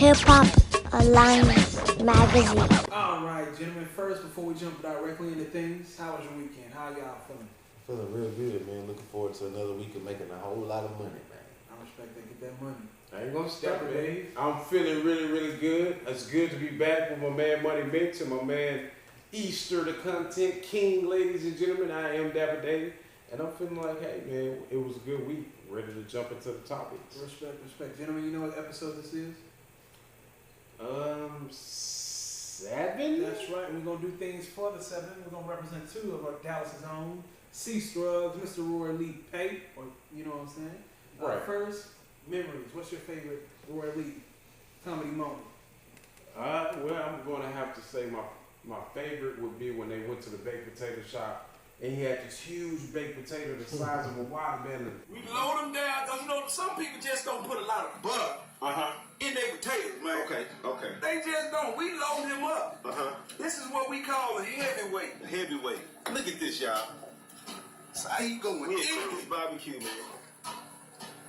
Hip Hop Alliance Magazine. Alright, gentlemen, first, before we jump directly into things, how was your weekend? How y'all feeling? Feeling real good, man. Looking forward to another week of making a whole lot of money, man. I respect that. Get that money. I ain't gonna stop, man. I'm feeling really, really good. It's good to be back with my man Money Mentor, my man Easter, the content king, ladies and gentlemen. I am Dapper Dave, and I'm feeling like, hey, man, it was a good week. Ready to jump into the topics. Respect. Gentlemen, you know what episode this is? 7? That's right. We're going to do things for the 7. We're going to represent 2 of our Dallas's own. Struggs, Mr. Roy Lee Pate, or you know what I'm saying? Right. First, memories. What's your favorite Roy Lee comedy moment? Well, I'm going to have to say my favorite would be when they went to the baked potato shop and he had this huge baked potato the size of a watermelon. We load them down, because you know, some people just don't put a lot of butter in their potatoes, man. Okay. They just don't. We load them up. This is what we call a heavyweight. A heavyweight. Look at this, y'all. So how you going? We at Coolest Barbecue, man.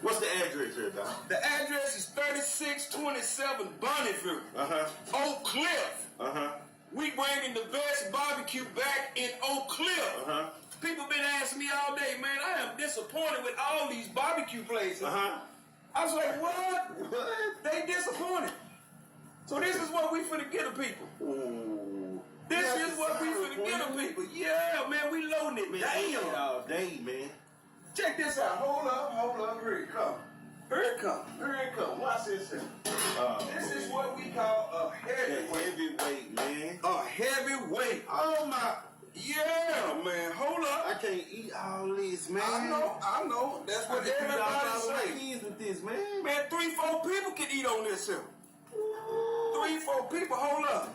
What's the address here, Doc? The address is 3627 Bonneville, Oak Cliff. We bringing the best barbecue back in Oak Cliff. People been asking me all day, man, I am disappointed with all these barbecue places. I was like, what? They disappointed. So this is what we finna get to people. Ooh. This is what we finna get to people. Yeah, man, we loading it. Damn. All day, man. Check this out. Hold up. Here it come. Watch this. This is what we call a Heavyweight, man. A heavyweight. Oh, my. Yeah, man. Hold up. I can't eat all this, man. I know. That's what everybody say. With this, man. Man, 3-4 people can eat on this here. 3-4 people. Hold up.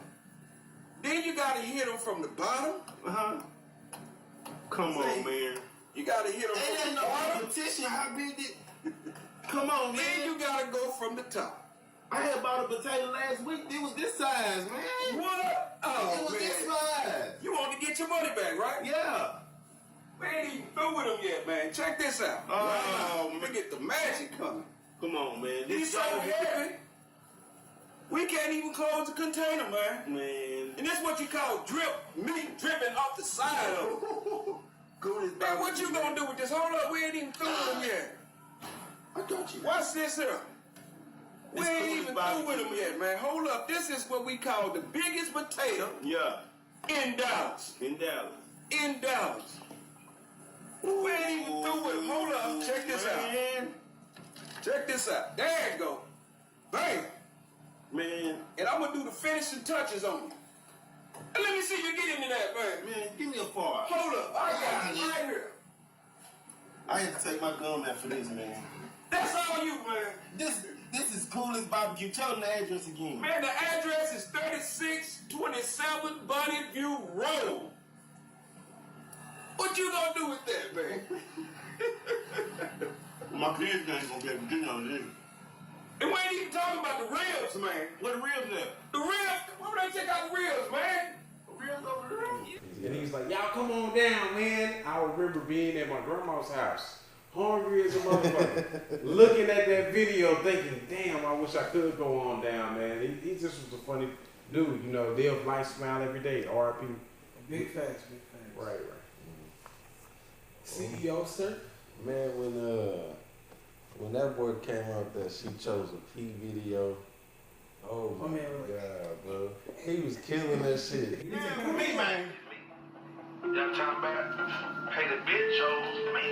Then you gotta hit them from the bottom. Come on, man. You gotta hit them from Ain't the no bottom. competition. How big it? Come on, man. Then you gotta go from the top. I had bought a potato last week. It was this size, man. What? Oh, It was man. this size. You want to get your money back, right? Yeah. We ain't even through with them yet, man. Check this out. Oh, Let me get the magic coming. Come on, man. He's so heavy, we can't even close the container, man. Man. And that's what you call meat dripping off the side of it. Man, what you gonna do with this? Hold up, we ain't even through with them yet. I got you. Watch this here. We ain't even through with them yet, man. Hold up, this is what we call the biggest potato Yeah. in Dallas. In Dallas. We ain't even through with them. Hold up, check this out. Check this out. There you go. Bam. Man. And I'm gonna do the finishing touches on you. And let me see you get into that, man. Man, give me a fart. Hold up, I got it right here. I had to take my gum out for this, man. That's all you, man. This is Coolest Barbecue. Tell them the address again. Man, the address is 3627 Bonneville Road. What you gonna do with that, man? My kids ain't gonna be able to do none of this. And we ain't even talking about the ribs, man. Where the ribs at? The ribs, where would they check out the ribs, man? The ribs over there? And he's like, y'all come on down, man. I remember being at my grandma's house, hungry as a motherfucker, looking at that video thinking, damn, I wish I could go on down, man. He just was a funny dude, you know, live life, smile every day, R.I.P. Big facts. Right. CEO, sir. Man, when that boy came out there, she chose a P video. Oh my God, bro. He was killing that shit. Man, for me, man. Y'all talking about, hey, the bitch chose me.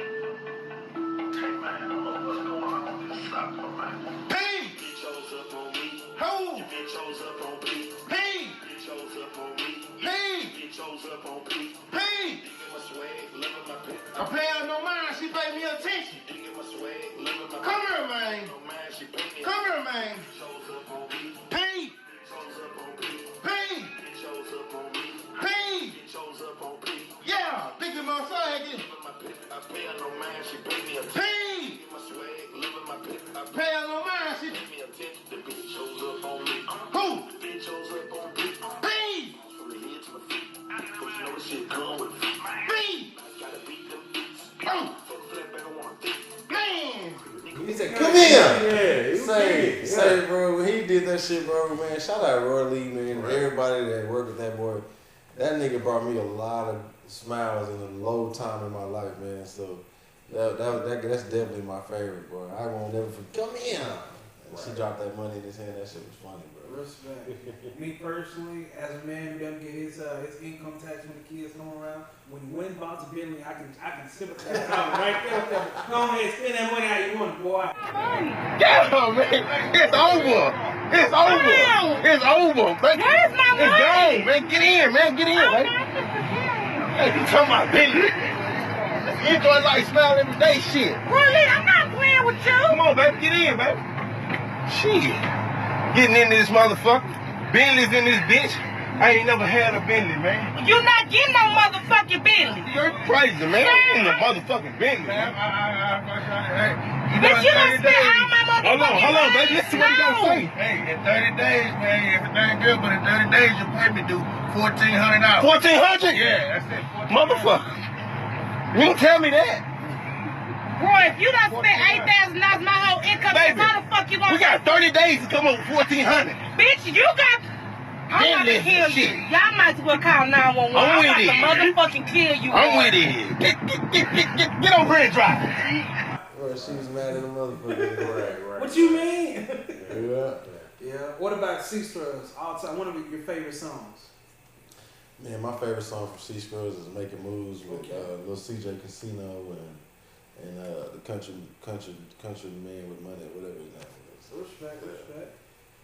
Hey, man, I don't know what's going on with this soccer, man. Hey! Bitch chose up on me. Who? Bitch chose up on me. Hey! Bitch chose up on me. Hey! Bitch chose up on me. Hey! Nigga, my swag, look at my pick. I pay her no mind, she paid me attention. Nigga, my swag, look at my Come here, man. No mind, she paid me. Come here, man. Bitch chose up on me. Hey! Bitch chose up on me. Hey! Bitch chose up on me. Hey! Bitch chose up on me. Yeah, big motherfucker. Look at my pick. I pay her no mind, she paid me attention. Hey! Nigga, my swag, look at my pick. I Pay her no mind, she. pay me attention. The bitch chose up on me. Who? The bitch chose up on me. Hey! From the head to my feet. But you know this shit come with feet. Hey! Gotta beat them beats. Oh! Fuck flip, I don't want to think. Man! He said, come here. Yeah, Say, bro, when he did that shit, bro, man. Shout out Roy Lee, man. Right. Everybody that worked with that boy. That nigga brought me a lot of smiles in a low time in my life, man. So that's definitely my favorite, bro. I won't never forget. Come in. And she dropped that money in his hand. That shit was funny, bro. Respect. Me personally, as a man who doesn't get his income tax when the kids come around, when you win about to Bentley, I can sympathize right there with them. Go ahead, spend that money how you want, boy. Get him, man. It's over. It's over. It's over, man. Where's my money? It's gone, man. Get in, man. Get in, man. Hey, you talking about Bentley? You doing like smile every day shit. Really? I'm not playing with you. Come on, baby. Get in, baby. Shit. Getting into this motherfucker. Bentley's in this bitch. I ain't never had a Bentley, man. You not getting no motherfucking Bentley. You're crazy, man. I'm getting a motherfucking Bentley, man. But you done spent all my motherfucking Hold on, baby. Listen to what he gonna say. Hey, in 30 days, man, everything good, but in 30 days, you pay me do $1,400. $1,400? Yeah, that's it. Motherfucker. You didn't tell me that. Boy, if you done spent $8,000 my whole income, baby, how the fuck you gonna... We got 30 days to come up with $1,400. Bitch, you got... I'm gonna kill you. Y'all might as well call 911. I'm about to motherfucking kill you. I'm with it. Get over here and drive. Bro, she was mad at the motherfucker. Right. What you mean? Yeah. What about Struggs? All time, one of your favorite songs? Man, my favorite song from Struggs is "Making Moves" with Lil CJ Casino and the country man with money, whatever his name is. Respect.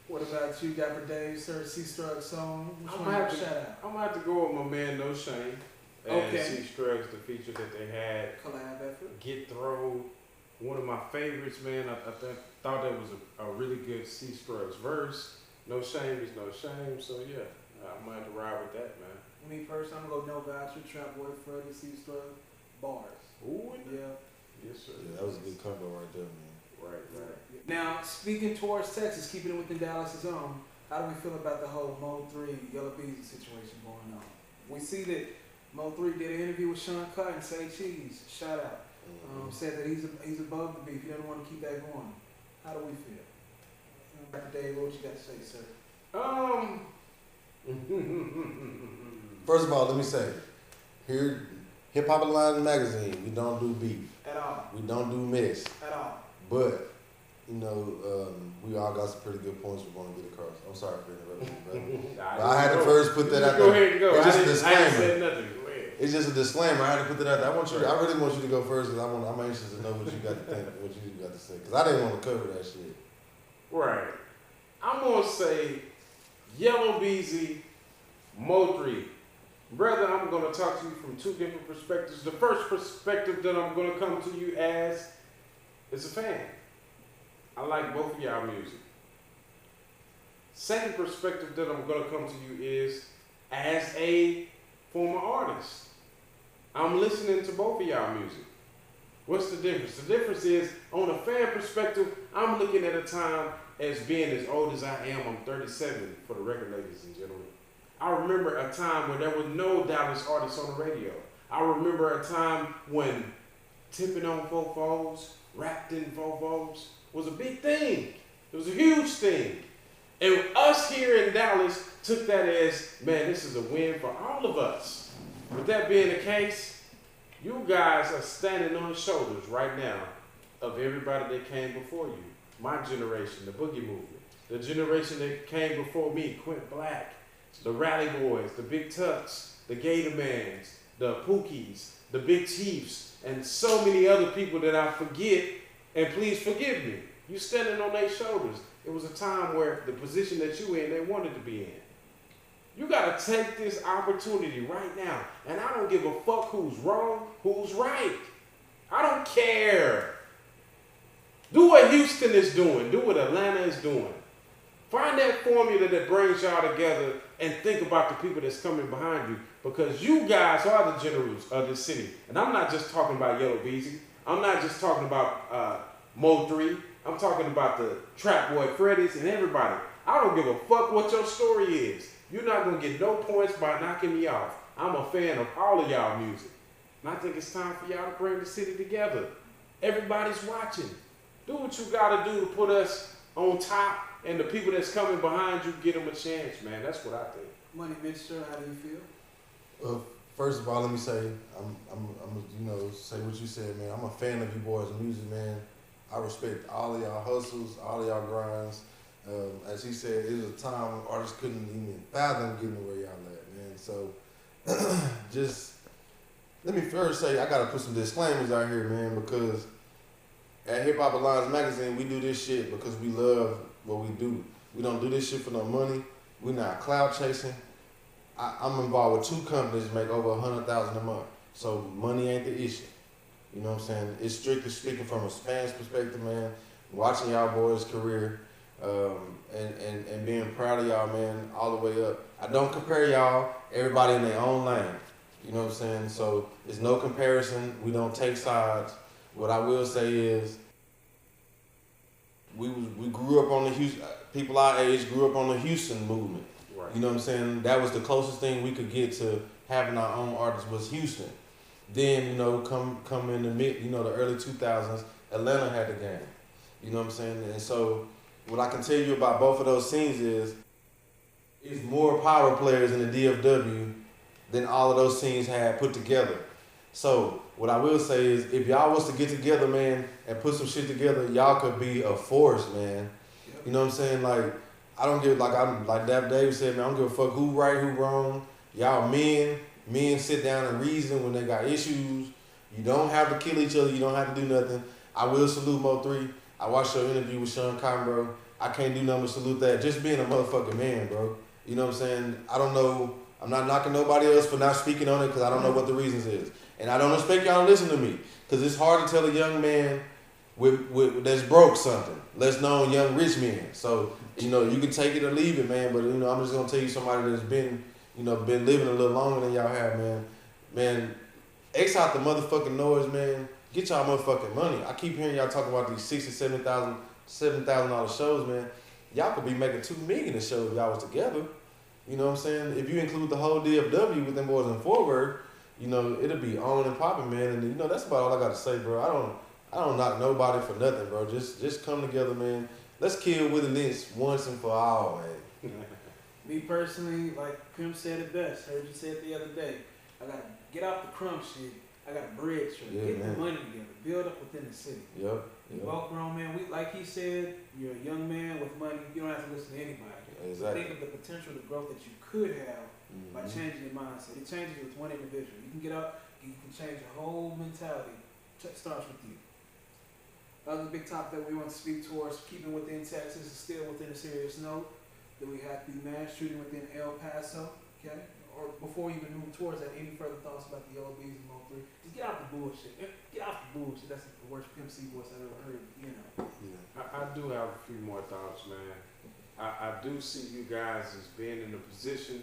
What about you, Dapper Dave, sir? Struggs song? I'm gonna have to go with my man No Shame. And Struggs, the feature that they had. Collab effort. Get Throw. One of my favorites, man. I thought that was a really good Struggs verse. No Shame is No Shame. So yeah, I might have to ride with that, man. Me first, I'm gonna go No Voucher, Trap Boy Freddy, Struggs, bars. Ooh, yeah. Yes, sir. Yeah, that was a good combo right there, man. Right. Now, speaking towards Texas, keeping it within Dallas's own, how do we feel about the whole Mo 3 Yella Beezy situation going on? We see that Mo 3 did an interview with Sean Cutton, Say Cheese, shout out. Said that he's above the beef. He doesn't want to keep that going. How do we feel? Dave, what you got to say, sir? First of all, let me say, here, Hip Hop Line Magazine, we don't do beef. At all. We don't do mess. At all. But, you know, we all got some pretty good points we want to get across. I'm sorry for interrupting you, brother. But I had to first put that out there. Go ahead and go. It's just a I didn't disclaimer. say nothing. Go ahead. It's just a disclaimer. I had to put that out there. I really want you to go first because I'm anxious to know what you got to think, what you got to say. Because I didn't want to cover that shit. Right. I'm going to say Yellow Beezy, Mo 3. Brother, I'm going to talk to you from two different perspectives. The first perspective that I'm going to come to you as is a fan. I like both of y'all music. Second perspective that I'm going to come to you is as a former artist. I'm listening to both of y'all music. What's the difference? The difference is, on a fan perspective, I'm looking at a time as being as old as I am. I'm 37 for the record, ladies and gentlemen. I remember a time when there was no Dallas artists on the radio. I remember a time when tipping on fofos, rapped in fofos was a big thing. It was a huge thing. And us here in Dallas took that as, man, this is a win for all of us. With that being the case, you guys are standing on the shoulders right now of everybody that came before you. My generation, the Boogie Movement. The generation that came before me, Quint Black, the Rally Boys, the Big Tucks, the Gator Mans, the Pookies, the Big Chiefs, and so many other people that I forget, and please forgive me. You standing on their shoulders. It was a time where the position that you in, they wanted to be in. You gotta take this opportunity right now. And I don't give a fuck who's wrong, who's right. I don't care. Do what Houston is doing. Do what Atlanta is doing. Find that formula that brings y'all together and think about the people that's coming behind you. Because you guys are the generals of this city. And I'm not just talking about Yellow Beezy. I'm not just talking about Mo 3. I'm talking about the Trap Boy Freddy's and everybody. I don't give a fuck what your story is. You're not going to get no points by knocking me off. I'm a fan of all of y'all music. And I think it's time for y'all to bring the city together. Everybody's watching. Do what you got to do to put us on top and the people that's coming behind you get them a chance, man. That's what I think. Money Mixture, how do you feel? First of all, let me say, say what you said, man. I'm a fan of you boys' music, man. I respect all of y'all hustles, all of y'all grinds. As he said, it was a time when artists couldn't even fathom getting where y'all at, man. So, just let me first say, I gotta put some disclaimers out here, man, because at Hip Hop Alliance Magazine, we do this shit because we love what we do. We don't do this shit for no money. We're not cloud chasing. I'm involved with 2 companies that make over $100,000 a month. So money ain't the issue. You know what I'm saying? It's strictly speaking from a fan's perspective, man. Watching y'all boys' career, and being proud of y'all, man, all the way up. I don't compare y'all, everybody in their own lane. You know what I'm saying? So it's no comparison. We don't take sides. What I will say is, we grew up on the Houston, people our age grew up on the Houston movement. Right. You know what I'm saying? That was the closest thing we could get to having our own artists was Houston. Then, you know, come in the early 2000s, Atlanta had the game. You know what I'm saying? And so what I can tell you about both of those scenes is more power players in the DFW than all of those scenes had put together. So what I will say is, if y'all was to get together, man, and put some shit together, y'all could be a force, man. You know what I'm saying? Like, I don't give, like Dave said, man, I don't give a fuck who right, who wrong. Y'all men sit down and reason when they got issues. You don't have to kill each other. You don't have to do nothing. I will salute Mo3. I watched your interview with Sean Cotton, bro. I can't do nothing but salute that. Just being a motherfucking man, bro. You know what I'm saying? I don't know. I'm not knocking nobody else for not speaking on it because I don't know what the reasons is. And I don't expect y'all to listen to me because it's hard to tell a young man that's broke something. Less known young rich men. So, you know, you can take it or leave it, man. But, you know, I'm just going to tell you somebody that's been living a little longer than y'all have, man. Man, X out the motherfucking noise, man. Get y'all motherfucking money. I keep hearing y'all talk about these $60,000, $7,000 shows, man. Y'all could be making $2 million a show if y'all was together. You know what I'm saying? If you include the whole DFW with them boys in Forward, you know, it'll be on and popping, man. And, you know, that's about all I got to say, bro. I don't knock nobody for nothing, bro. Just come together, man. Let's kill Willie Lynch once and for all, man. Me personally, like Pimp said it best. Heard you say it the other day. I gotta get off the crumb shit. I gotta bridge shit. Yeah, Get man. the money together. Build up within the city. Yep. We both grown man. We, like he said, you're a young man with money. You don't have to listen to anybody. Exactly. Think of the potential, the growth that you could have by changing your mindset. It changes with one individual. You can get up, you can change your whole mentality. It starts with you. Other big topic that we want to speak towards, keeping within Texas, is still within a serious note. That we had the mass shooting within El Paso. Okay, or before you even move towards that, any further thoughts about the old Beezy Mo3? Just get out the bullshit. Get out the bullshit. That's the worst Pimp C voice I've ever heard. You know. Yeah. I do have a few more thoughts, man. I do see you guys as being in a position,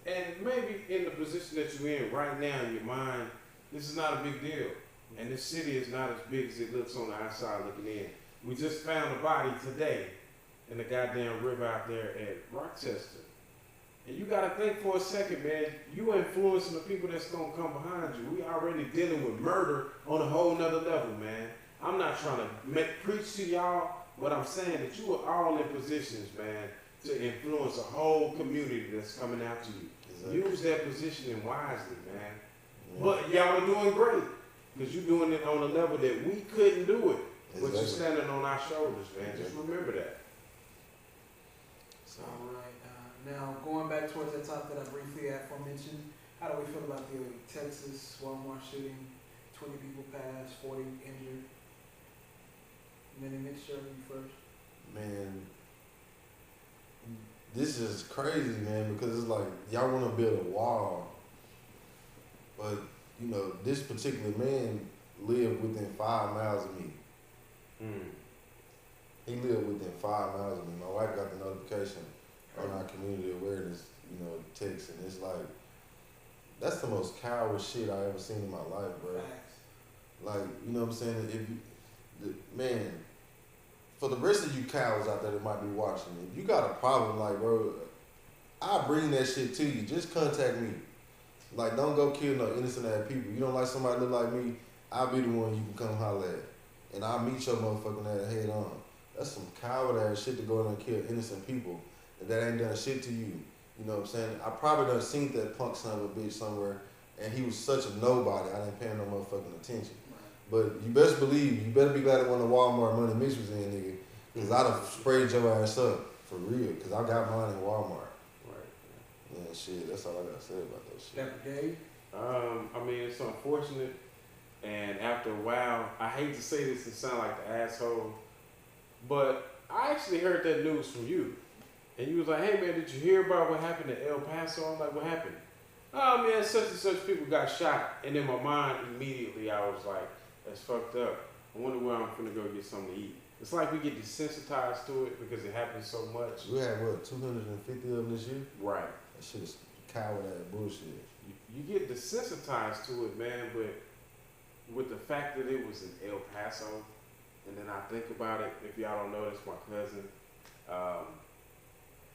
and maybe in the position that you're in right now in your mind, this is not a big deal. And this city is not as big as it looks on the outside looking in. We just found a body today in the goddamn river out there at Rochester. And you gotta think for a second, man, you influencing the people that's gonna come behind you. We already dealing with murder on a whole nother level, man. I'm not trying to preach to y'all, but I'm saying that you are all in positions, man, to influence a whole community that's coming out to you. Exactly. Use that positioning wisely, man. Yeah. But y'all are doing great, because you're doing it on a level that we couldn't do it. Exactly. But you're standing on our shoulders, man. Exactly. Just remember that. All right. Now, going back towards that topic that I briefly aforementioned, how do we feel about the Texas Walmart shooting? 20 people passed, 40 injured. Minnie Mixture, you first. Man, this is crazy, man, because it's like y'all want to build a wall, but you know this particular man lived within 5 miles of me. He lived within 5 miles of me. My wife got the notification on our community awareness, you know, text, and it's like that's the most coward shit I ever seen in my life, bro. Facts. Like, you know what I'm saying? If you, man, for the rest of you cowards out there that might be watching, if you got a problem, like, bro, I'll bring that shit to you. Just contact me. Like, don't go kill no innocent ass people. You don't like somebody look like me, I'll be the one you can come holler at. And I'll meet your motherfucking ass head on. That's some coward ass shit to go in and kill innocent people that ain't done shit to you. You know what I'm saying? I probably done seen that punk son of a bitch somewhere, and he was such a nobody. I didn't pay him no motherfucking attention. But you best believe, you better be glad it wasn't a Walmart Money Mix was in, nigga. Because I'd have sprayed your ass up, for real. Because I got mine in Walmart. Right. Yeah, shit, that's all I got to say about that shit. Dapper Dave? I mean, it's unfortunate, and after a while, I hate to say this and sound like the asshole, but I actually heard that news from you. And you was like, hey man, did you hear about what happened in El Paso? I'm like, what happened? Oh man, such and such people got shot. And in my mind, immediately I was like, that's fucked up. I wonder where I'm finna go get something to eat. It's like we get desensitized to it because it happens so much. We had, what, 250 of them this year? Right. That shit is coward ass bullshit. You get desensitized to it, man, but with the fact that it was in El Paso, and then I think about it, if y'all don't know, that's my cousin.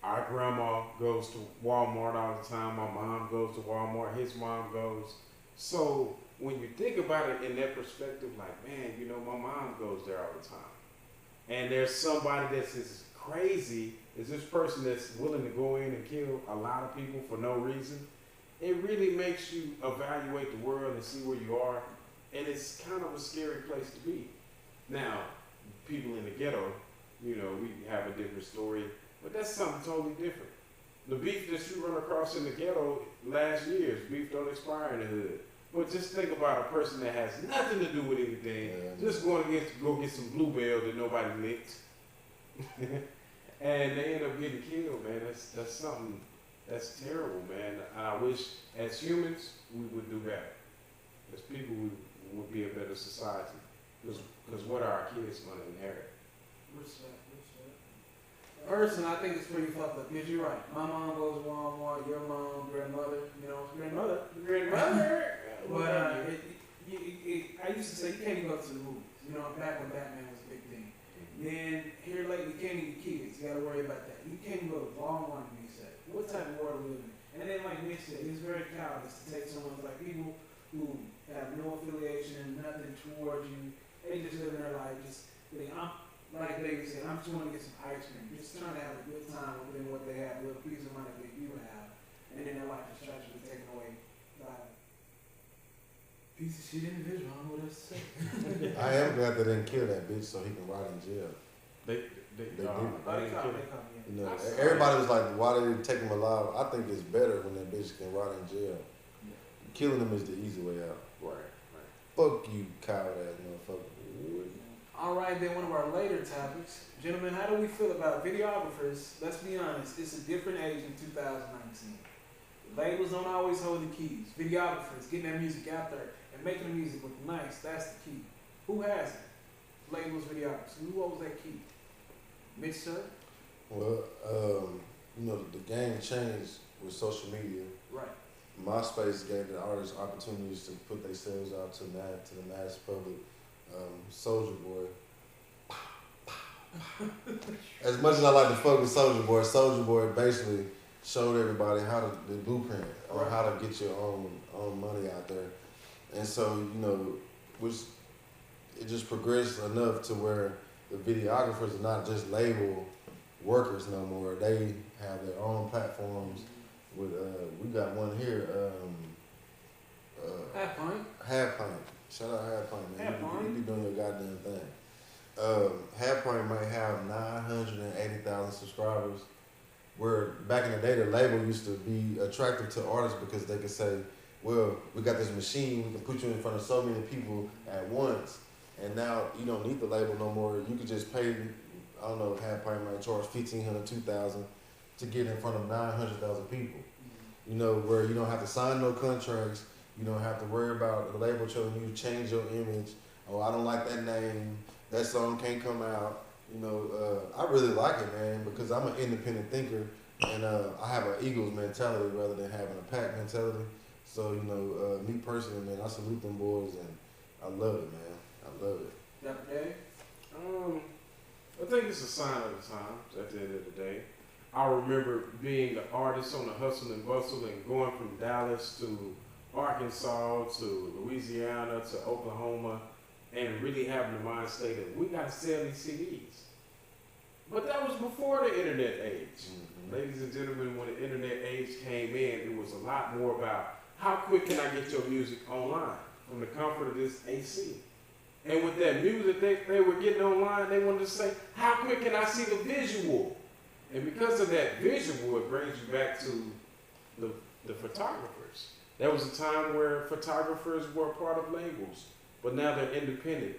Our grandma goes to Walmart all the time. My mom goes to Walmart. His mom goes. So when you think about it in that perspective, like, man, you know, my mom goes there all the time. And there's somebody that's as crazy as this person that's willing to go in and kill a lot of people for no reason. It really makes you evaluate the world and see where you are. And it's kind of a scary place to be. Now, people in the ghetto, you know, we have a different story. But that's something totally different. The beef that you run across in the ghetto last year's beef don't expire in the hood. But just think about a person that has nothing to do with anything, just going to go get some bluebell that nobody licked, and they end up getting killed, man. That's something that's terrible, man. And I wish, as humans, we would do better. As people, we would be a better society. Because what are our kids going to inherit? Respect. Person, I think it's pretty fucked up. Because you're right. My mom goes to Walmart, your mom, grandmother, you know, grandmother. But I used to say you can't even go to the movies. You know, back when Batman was a big thing. Then here lately, you can't even kids. You got to worry about that. You can't even go to Walmart and be said. What type of world we live in? And then, like Mitch said, it's very cowardly to take someone like people who have no affiliation, nothing towards you. They just live their life. Just like David said, I'm just going to get some ice cream. Just trying to have a good time within what they have, a little piece of money that you have, and then their life is tragically taken away by a piece of shit individual. I don't know what else to say. I am glad they didn't kill that bitch so he can rot in jail. They didn't kill him. You know, everybody was like, why did they take him alive? I think it's better when that bitch can rot in jail. Yeah. Killing him is the easy way out. Right. Fuck you, coward ass motherfucker. All right, then one of our later topics. Gentlemen, how do we feel about videographers? Let's be honest, it's a different age in 2019. Labels don't always hold the keys. Videographers getting their music out there and making the music look nice, that's the key. Who has it? Labels, videographers. Who holds that key? Mitch, sir? Well, you know, the game changed with social media. Right. MySpace gave the artists opportunities to put themselves out to the mass public. Soulja Boy. As much as I like to fuck with Soulja Boy basically showed everybody how to the blueprint on how to get your own money out there. And so, you know, it just progressed enough to where the videographers are not just label workers no more. They have their own platforms. With we got one here. Half Pint. Shout out Half Pint, man. You be doing your goddamn thing. Half Pint might have 980,000 subscribers. Where back in the day, the label used to be attractive to artists because they could say, well, we got this machine, we can put you in front of so many people at once. And now you don't need the label no more. You could just pay, I don't know, Half Pint might charge $1,500, $2,000 to get in front of 900,000 people. You know, where you don't have to sign no contracts. You don't have to worry about the label telling you to change your image. Oh, I don't like that name. That song can't come out. You know, I really like it, man, because I'm an independent thinker, and I have an Eagles mentality rather than having a pack mentality. So, you know, me personally, man, I salute them boys, and I love it, man. I love it. Dr. Dave? I think it's a sign of the times at the end of the day. I remember being the artist on the hustle and bustle and going from Dallas to Arkansas to Louisiana to Oklahoma and really having the mind state that we got to sell these CDs. But that was before the internet age. Ladies and gentlemen, when the internet age came in, it was a lot more about how quick can I get your music online from the comfort of this AC. And with that music they were getting online, they wanted to say, how quick can I see the visual? And because of that visual, it brings you back to the photographers. There was a time where photographers were a part of labels, but now they're independent.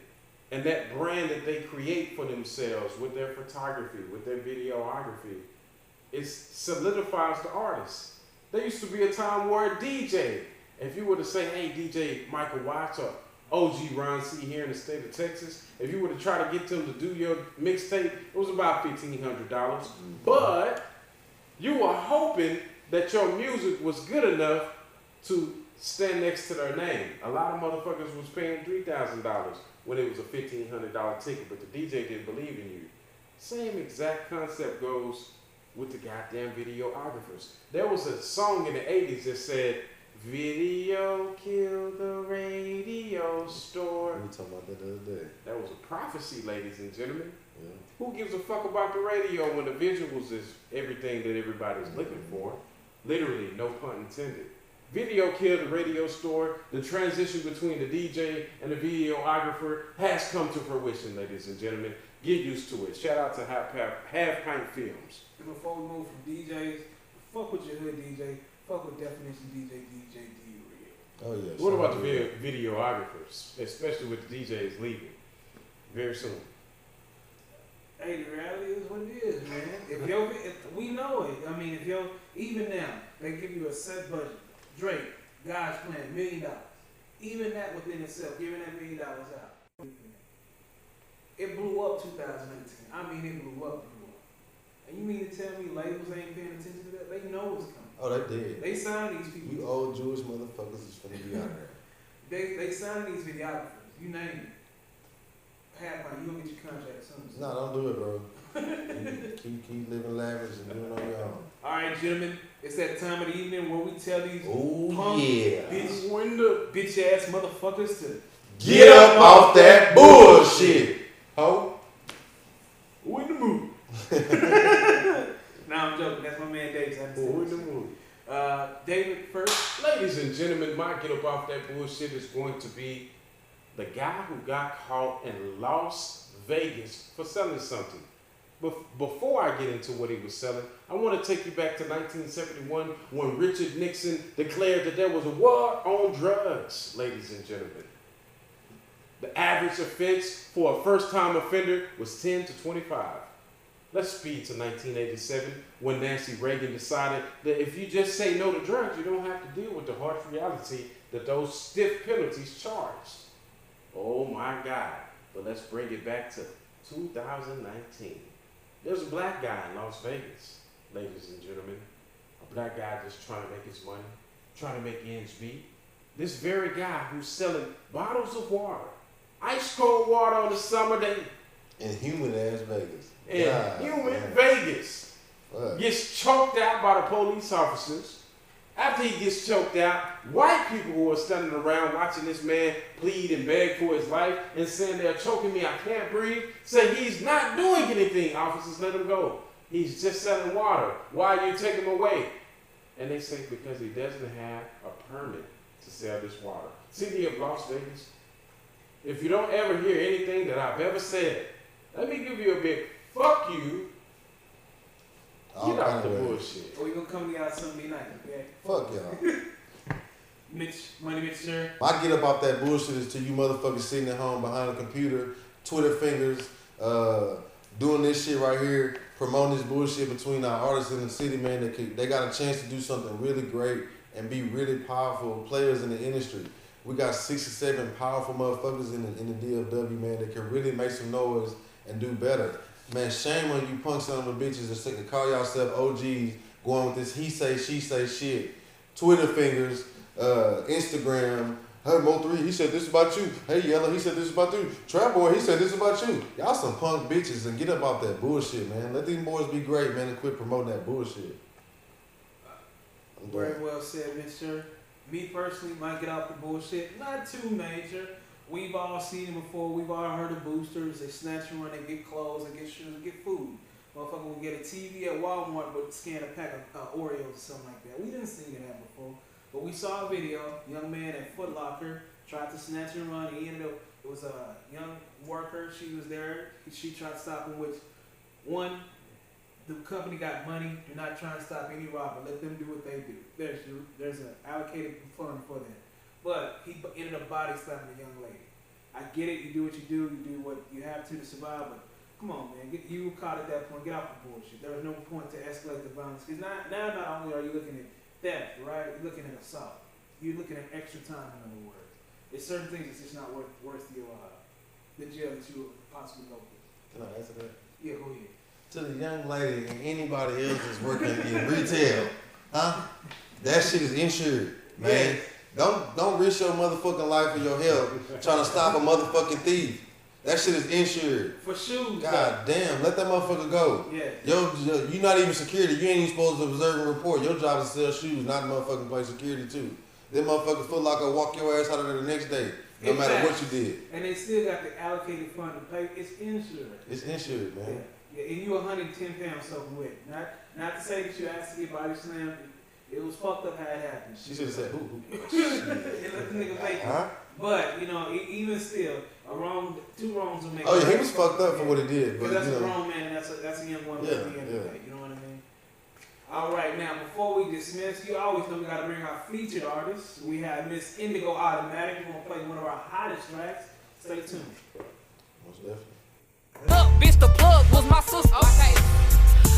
And that brand that they create for themselves with their photography, with their videography, it solidifies the artist. There used to be a time where a DJ, if you were to say, hey, DJ Michael Watts or OG Ron C here in the state of Texas, if you were to try to get them to do your mixtape, it was about $1,500. But you were hoping that your music was good enough to stand next to their name. A lot of motherfuckers was paying $3,000 when it was a $1,500 ticket, but the DJ didn't believe in you. Same exact concept goes with the goddamn videographers. There was a song in the 80s that said, video killed the radio store. We were talking about that the other day. That was a prophecy, ladies and gentlemen. Yeah. Who gives a fuck about the radio when the visuals is everything that everybody's looking for? Literally, no pun intended. Video killed the radio store. The transition between the DJ and the videographer has come to fruition, ladies and gentlemen. Get used to it. Shout out to Half Pint Films. And before we move from DJs, fuck with your hood DJ, fuck with Definition DJ, DJ D Real. Oh yeah. What about the videographers, especially with the DJs leaving very soon? Hey, the reality is what it is, man. If we know it. I mean, even now, they give you a set budget. Drake, God's Plan, $1 million. Even that within itself, giving that $1 million out. It blew up 2019. I mean, it blew up. And you mean to tell me labels ain't paying attention to that? They know it's coming. Oh, they did. They signed these people. You old Jewish motherfuckers is finna be out there. They signed these videographers. You name it. Half you don't get your contract soon. No, don't do it, bro. keep living lavish and doing on your own. All right, gentlemen. It's that time of the evening where we tell these punk bitch ass motherfuckers to get up off that bullshit. Ho. Who in the mood? Nah, I'm joking. That's my man David. Who in the mood? David first. Ladies and gentlemen, my get up off that bullshit is going to be the guy who got caught in Las Vegas for selling something. Before I get into what he was selling, I want to take you back to 1971 when Richard Nixon declared that there was a war on drugs, ladies and gentlemen. The average offense for a first-time offender was 10 to 25. Let's speed to 1987 when Nancy Reagan decided that if you just say no to drugs, you don't have to deal with the harsh reality that those stiff penalties charged. Oh my God. But let's bring it back to 2019. There's a black guy in Las Vegas, ladies and gentlemen. A black guy just trying to make his money, trying to make ends meet. This very guy who's selling bottles of water, ice cold water on a summer day. In humid ass Vegas. In humid Vegas. What? Gets choked out by the police officers. After he gets choked out, white people who are standing around watching this man plead and beg for his life and saying they're choking me, I can't breathe, say he's not doing anything. Officers let him go. He's just selling water. Why are you taking him away? And they say because he doesn't have a permit to sell this water. City of Las Vegas, if you don't ever hear anything that I've ever said, let me give you a big fuck you. Get out the bullshit. Or we gonna come to y'all Sunday night, okay? Fuck y'all. Money Mitch, sir. My get up off that bullshit is to you motherfuckers sitting at home behind a computer, Twitter fingers, doing this shit right here, promoting this bullshit between our artists in the city, man. They got a chance to do something really great and be really powerful players in the industry. We got 6 or 7 powerful motherfuckers in the DFW, man, that can really make some noise and do better. Man, shame on you punk son of a bitches that call yourself OGs going with this he say, she say shit. Twitter fingers, Instagram. Hey, Mo3, he said this about you. Hey, Yella, he said this about you. Trap Boy, he said this about you. Y'all some punk bitches and get up off that bullshit, man. Let these boys be great, man, and quit promoting that bullshit. Very well said, Mr. Me personally, might get off the bullshit. Not too major. We've all seen it before. We've all heard of boosters. They snatch you when they get clothes, they get shoes, they get food. Motherfucker will get a TV at Walmart but scan a pack of Oreos or something like that. We didn't see that before. But we saw a video, young man at Foot Locker tried to snatch and run. He ended up, it was a young worker, she was there. She tried to stop him, which, one, the company got money. They're not trying to stop any robber. Let them do what they do. There's an allocated fund for that. But he ended up body slapping a young lady. I get it, you do what you do what you have to survive, but come on, man, you caught at that point, get off the bullshit. There was no point to escalate the violence. Because now not only are you looking at theft, right, you're looking at assault. You're looking at extra time, in other words. There's certain things that's just not worth the jail that you would possibly go through. Can I answer that? Yeah, go ahead. To the young lady and anybody else that's working in retail, huh? That shit is insured, man. Don't risk your motherfucking life or your health trying to stop a motherfucking thief. That shit is insured. For shoes. God damn, let that motherfucker go. Yeah. You're not even security. You ain't even supposed to observe and report. Your job is to sell shoes, not motherfucking play security too. Them motherfuckers Foot Locker walk your ass out of there the next day, no matter what you did. And they still got the allocated fund to pay. It's insured. It's insured, man. Yeah, and you 110 pounds soaking wet. Not to say that you asked to get body slammed. It was fucked up how it happened. She should have said, who? And let the nigga make it. But, you know, even still, two wrongs will make Oh, yeah, he was fucked up for what he did. But that's a grown man and that's a young woman at the end of the day. You know what I mean? All right, now, before we dismiss, you always know we got to bring our featured artists. We have Miss Indigo Automatic. We're going to play one of our hottest tracks. Stay tuned. Most definitely. Look, bitch, the plug was my sister. Okay.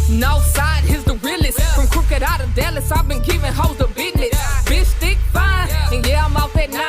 Northside is the realest. From Crooked out of Dallas, I've been giving hoes the business. Bitch, stick fine, and yeah, I'm out that 9.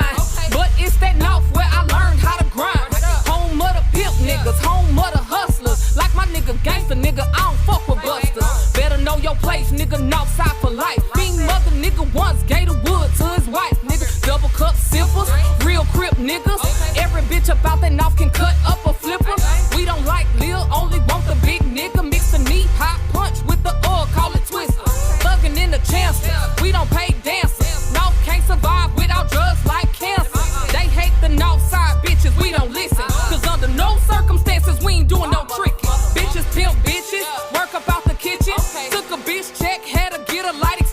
But it's that north where I learned how to grind. Home of the pimp niggas, home of the hustlers. Like my nigga gangster, nigga, I don't fuck with busters. Better know your place, nigga, Northside for life. Being mother nigga once gave the wood to his wife, nigga. Double cup sippers, real crip niggas. Every bitch about that north can cut up a flipper. We don't like Lil, only want the big nigga. Mix the knee hot punch with the oil, call it twister. Thuggin' in the chancellor, we don't pay dancers. North can't survive without drugs like cancer. They hate the north side bitches, we don't listen. Cause under no circumstances we ain't doing no tricking. Bitches pimp bitches, work up out the kitchen. Took a bitch check, had to get a light